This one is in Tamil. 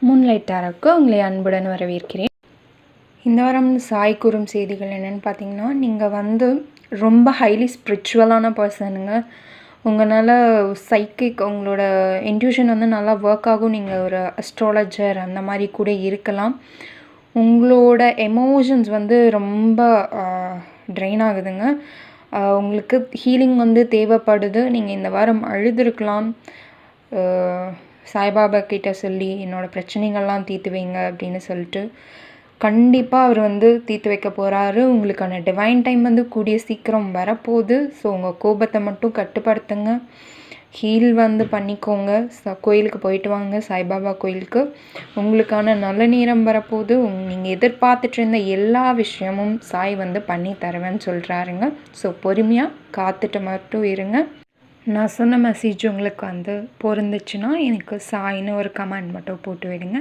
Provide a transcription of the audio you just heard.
மூன்லைட் டாரோக்கு உங்களை அன்புடன் வரவேற்கிறேன். இந்த வாரம் சாய் கூறும் செய்திகள் என்னென்னு பார்த்தீங்கன்னா, நீங்கள் ரொம்ப ஹைலி ஸ்பிரிச்சுவலான பர்சனுங்க. உங்களால் சைக்கிக் உங்களோட இன்ட்யூஷன் நல்லா ஒர்க் ஆகும். நீங்கள் ஒரு அஸ்ட்ராலஜர் அந்த மாதிரி கூட இருக்கலாம். உங்களோட எமோஷன்ஸ் ரொம்ப ட்ரெயின் ஆகுதுங்க. உங்களுக்கு ஹீலிங் தேவைப்படுது. நீங்கள் இந்த வாரம் அழுதுருக்கலாம். சாய்பாபா கிட்ட சொல்லி என்னோடய பிரச்சனைகள்லாம் தீர்த்து வைங்க அப்படின்னு சொல்லிட்டு கண்டிப்பாக அவர் தீர்த்து வைக்க போகிறாரு. உங்களுக்கான டிவைன் டைம் கூடிய சீக்கிரம் வரப்போகுது. ஸோ உங்கள் கோபத்தை மட்டும் கட்டுப்படுத்துங்க. ஹீல் பண்ணிக்கோங்க. கோயிலுக்கு போயிட்டு வாங்க, சாய்பாபா கோயிலுக்கு. உங்களுக்கான நல்ல நேரம் வரப்போகுது. நீங்கள் எதிர்பார்த்துட்டு இருந்த எல்லா விஷயமும் சாய் பண்ணி தருவேன்னு சொல்கிறாருங்க. ஸோ பொறுமையாக காத்துட்டு மட்டும் இருங்க. நான் சொன்ன மெசேஜ் உங்களுக்கு பொருந்துச்சுன்னா எனக்கு சாய்னு ஒரு கமெண்ட் மட்டும் போட்டு விடுங்க.